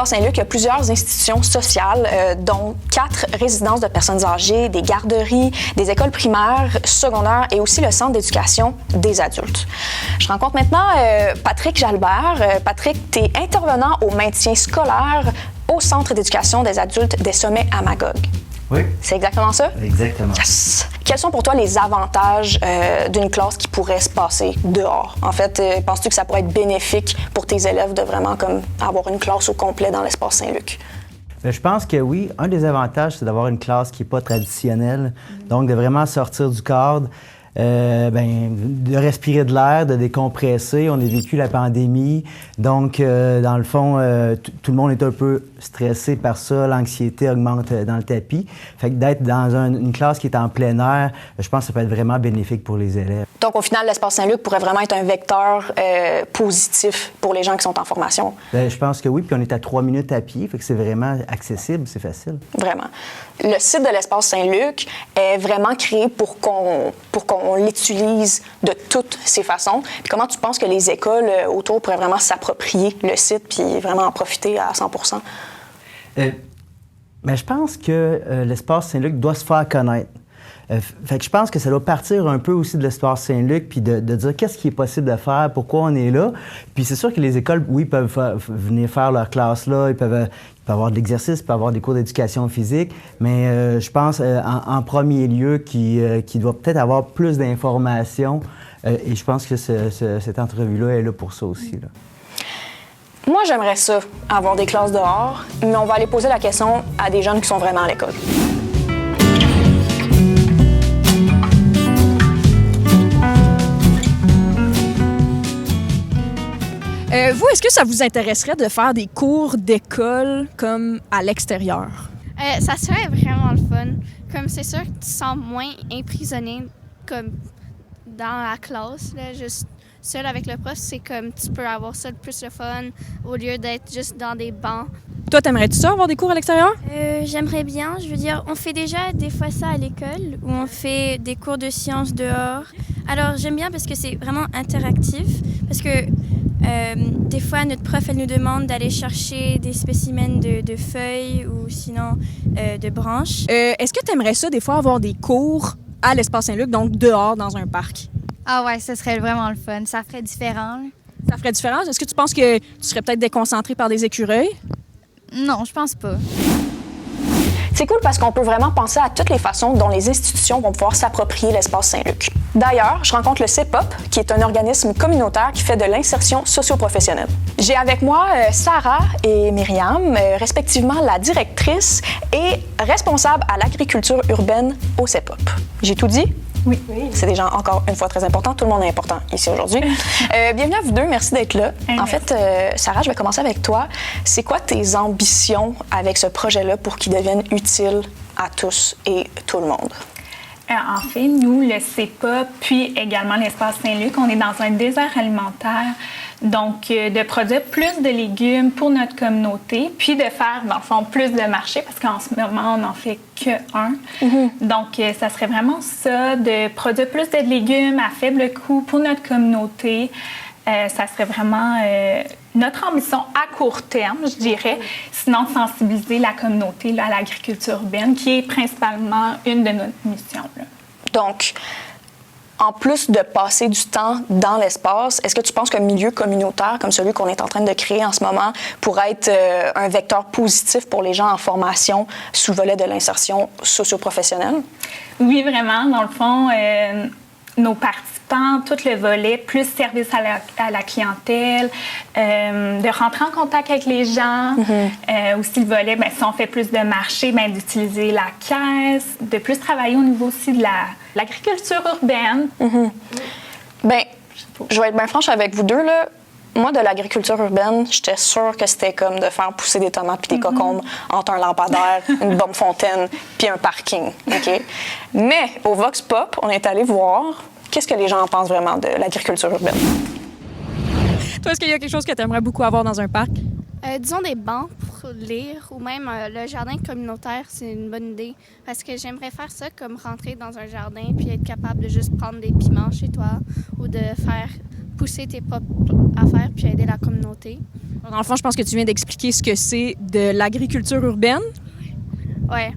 l'espace Saint-Luc, il y a plusieurs institutions sociales, dont 4 résidences de personnes âgées, des garderies, des écoles primaires, secondaires et aussi le centre d'éducation des adultes. Je rencontre maintenant Patrick Jalbert. Patrick, tu es intervenant au maintien scolaire au centre d'éducation des adultes des Sommets à Magog. Oui. C'est exactement ça? Exactement. Yes! Quels sont pour toi les avantages d'une classe qui pourrait se passer dehors? En fait, penses-tu que ça pourrait être bénéfique pour tes élèves de vraiment comme avoir une classe au complet dans l'espace Saint-Luc? Bien, je pense que oui. Un des avantages, c'est d'avoir une classe qui n'est pas traditionnelle. Donc, de vraiment sortir du cadre, de respirer de l'air, de décompresser. On a vécu la pandémie. Donc, dans le fond, tout le monde est un peu stressé par ça. L'anxiété augmente dans le tapis. Fait que d'être dans une classe qui est en plein air, je pense que ça peut être vraiment bénéfique pour les élèves. Donc, au final, l'espace Saint-Luc pourrait vraiment être un vecteur positif pour les gens qui sont en formation. Bien, je pense que oui. Puis on est à 3 minutes à pied. Fait que c'est vraiment accessible, c'est facile. Vraiment. Le site de l'espace Saint-Luc est vraiment créé pour qu'on l'utilise de toutes ces façons. Puis comment tu penses que les écoles autour pourraient vraiment s'approprier le site puis vraiment en profiter à 100%? Mais je pense que l'espace Saint-Luc doit se faire connaître. Fait que je pense que ça doit partir un peu aussi de l'espace Saint-Luc puis de dire qu'est-ce qui est possible de faire, pourquoi on est là. Puis c'est sûr que les écoles, oui, peuvent venir faire leur classe là, ils peuvent avoir de l'exercice, ils peuvent avoir des cours d'éducation physique, mais je pense en premier lieu qu'il doit peut-être avoir plus d'informations et je pense que cette entrevue-là est là pour ça aussi, là. Moi, j'aimerais ça, avoir des classes dehors, mais on va aller poser la question à des jeunes qui sont vraiment à l'école. Vous, est-ce que ça vous intéresserait de faire des cours d'école comme à l'extérieur? Ça serait vraiment le fun. Comme c'est sûr que tu te sens moins emprisonné comme dans la classe, là, juste seul avec le prof, c'est comme tu peux avoir ça le plus de fun au lieu d'être juste dans des bancs. Toi, t'aimerais-tu ça avoir des cours à l'extérieur? J'aimerais bien. Je veux dire, on fait déjà des fois ça à l'école, où on fait des cours de sciences dehors. Alors, j'aime bien parce que c'est vraiment interactif, parce que des fois, notre prof, elle nous demande d'aller chercher des spécimens de feuilles ou sinon de branches. Est-ce que t'aimerais ça, des fois, avoir des cours à l'Espace Saint-Luc, donc dehors, dans un parc? Ah ouais, ce serait vraiment le fun. Ça ferait différent, là. Ça ferait différence? Est-ce que tu penses que tu serais peut-être déconcentré par des écureuils? Non, je pense pas. C'est cool parce qu'on peut vraiment penser à toutes les façons dont les institutions vont pouvoir s'approprier l'espace Saint-Luc. D'ailleurs, je rencontre le CEPOP, qui est un organisme communautaire qui fait de l'insertion socio-professionnelle. J'ai avec moi Sarah et Myriam, respectivement la directrice et responsable à l'agriculture urbaine au CEPOP. J'ai tout dit? Oui. C'est déjà encore une fois très important. Tout le monde est important ici aujourd'hui. Bienvenue à vous deux. Merci d'être là. En fait, Sarah, je vais commencer avec toi. C'est quoi tes ambitions avec ce projet-là pour qu'il devienne utile à tous et tout le monde? En fait, nous, le CEPA, puis également l'Espace Saint-Luc, on est dans un désert alimentaire. Donc, de produire plus de légumes pour notre communauté, puis de faire, dans le fond, plus de marchés, parce qu'en ce moment, on n'en fait qu'un. Donc, ça serait vraiment ça, de produire plus de légumes à faible coût pour notre communauté. Ça serait vraiment notre ambition à court terme, je dirais. Sinon, sensibiliser la communauté là, à l'agriculture urbaine, qui est principalement une de nos missions, là. Donc, en plus de passer du temps dans l'espace, est-ce que tu penses qu'un milieu communautaire comme celui qu'on est en train de créer en ce moment pourrait être un vecteur positif pour les gens en formation sous le volet de l'insertion socio-professionnelle? Oui, vraiment. Dans le fond, nos participants, tout le volet, plus service à la clientèle, de rentrer en contact avec les gens. Aussi le volet, bien, si on fait plus de marché, bien, d'utiliser la caisse, de plus travailler au niveau aussi de l'agriculture urbaine. Bien, je vais être bien franche avec vous deux, là. Moi, de l'agriculture urbaine, j'étais sûre que c'était comme de faire pousser des tomates puis des cocombes entre un lampadaire, une bombe fontaine puis un parking, OK? Mais au Vox Pop, on est allé voir qu'est-ce que les gens en pensent vraiment de l'agriculture urbaine. Toi, est-ce qu'il y a quelque chose que tu aimerais beaucoup avoir dans un parc? Disons des bancs pour lire ou même le jardin communautaire, c'est une bonne idée. Parce que j'aimerais faire ça comme rentrer dans un jardin puis être capable de juste prendre des piments chez toi ou de faire pousser tes propres affaires puis aider la communauté. Dans le fond, je pense que tu viens d'expliquer ce que c'est de l'agriculture urbaine. Ouais.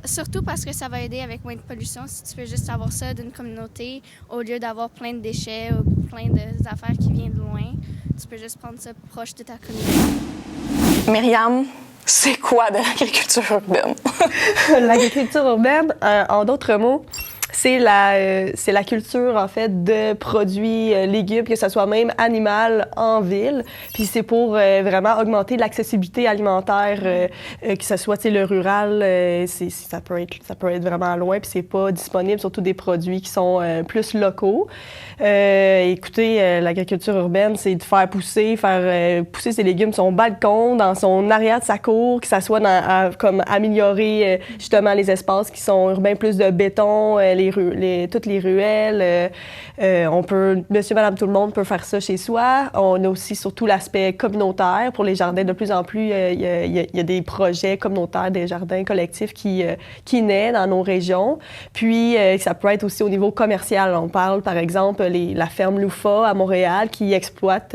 Surtout parce que ça va aider avec moins de pollution si tu peux juste avoir ça d'une communauté au lieu d'avoir plein de déchets ou plein d'affaires qui viennent de loin. Tu peux juste prendre ça proche de ta communauté. Myriam, c'est quoi de l'agriculture urbaine? L'agriculture urbaine, en d'autres mots, c'est la culture, en fait, de produits légumes, que ce soit même animal en ville. Puis c'est pour vraiment augmenter l'accessibilité alimentaire, que ce soit, tu sais, le rural, ça peut être vraiment loin, puis c'est pas disponible, surtout des produits qui sont plus locaux. Écoutez, l'agriculture urbaine, c'est de faire pousser ses légumes sur son balcon, dans son arrière de sa cour, que ça soit comme améliorer justement les espaces qui sont urbains, plus de béton, toutes les ruelles. On peut, monsieur, madame, tout le monde peut faire ça chez soi. On a aussi surtout l'aspect communautaire pour les jardins. De plus en plus, il y a des projets communautaires, des jardins collectifs qui naissent dans nos régions. Puis, ça peut être aussi au niveau commercial. On parle, par exemple, la ferme Loufa à Montréal qui exploite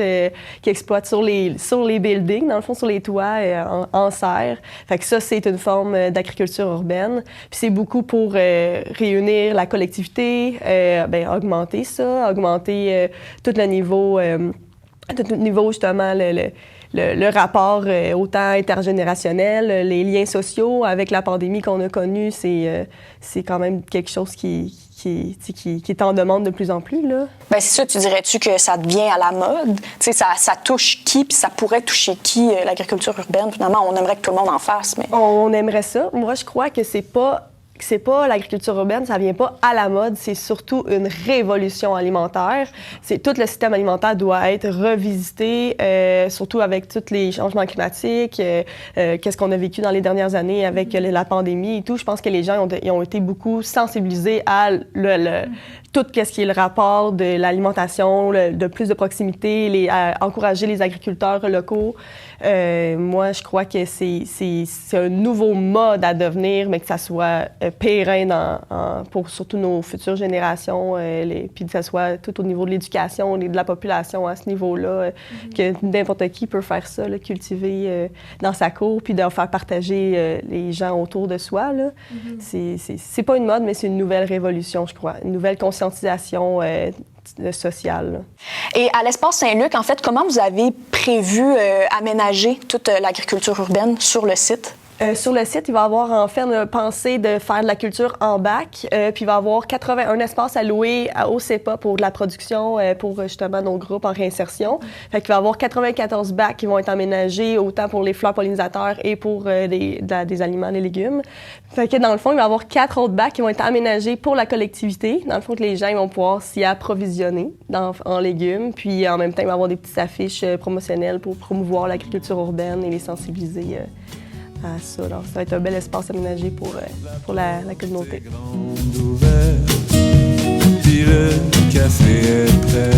sur les buildings, dans le fond, sur les toits en serre. Fait que ça, c'est une forme d'agriculture urbaine. Puis c'est beaucoup pour réunir la collectivité, augmenter tout le niveau justement, le rapport autant intergénérationnel, les liens sociaux. Avec la pandémie qu'on a connue, c'est quand même quelque chose qui est en demande de plus en plus, là. Bien, c'est ça, tu dirais-tu que ça devient à la mode? Tu sais, ça touche qui, puis ça pourrait toucher qui, l'agriculture urbaine? Finalement, on aimerait que tout le monde en fasse, mais... On aimerait ça. Moi, je crois que c'est pas l'agriculture urbaine, ça vient pas à la mode, c'est surtout une révolution alimentaire. Tout le système alimentaire doit être revisité, surtout avec tous les changements climatiques, qu'est-ce qu'on a vécu dans les dernières années avec la pandémie et tout. Je pense que les gens ont été beaucoup sensibilisés à tout ce qui est le rapport de l'alimentation, de plus de proximité, à encourager les agriculteurs locaux. Moi, je crois que c'est un nouveau mode à devenir, mais que ça soit pérenne pour surtout nos futures générations, puis que ça soit tout au niveau de l'éducation, de la population à ce niveau-là, que n'importe qui peut faire ça, là, cultiver dans sa cour, puis de faire partager les gens autour de soi, là. C'est pas une mode, mais c'est une nouvelle révolution, je crois, une nouvelle conscientisation sociale. Et à l'Espace Saint-Luc, en fait, comment vous avez prévu aménager toute l'agriculture urbaine sur le site? Sur le site, il va y avoir en fait une pensée de faire de la culture en bac, puis il va y avoir un espace alloué au CEPA pour de la production pour justement nos groupes en réinsertion. Fait qu'il va y avoir 94 bacs qui vont être aménagés autant pour les fleurs pollinisateurs et pour des aliments, des légumes. Fait que dans le fond, il va y avoir 4 autres bacs qui vont être aménagés pour la collectivité. Dans le fond, que les gens ils vont pouvoir s'y approvisionner en légumes. Puis en même temps, il va y avoir des petites affiches promotionnelles pour promouvoir l'agriculture urbaine et les sensibiliser à ça. Alors, ça va être un bel espace aménagé pour la communauté. Puis le café est prêt.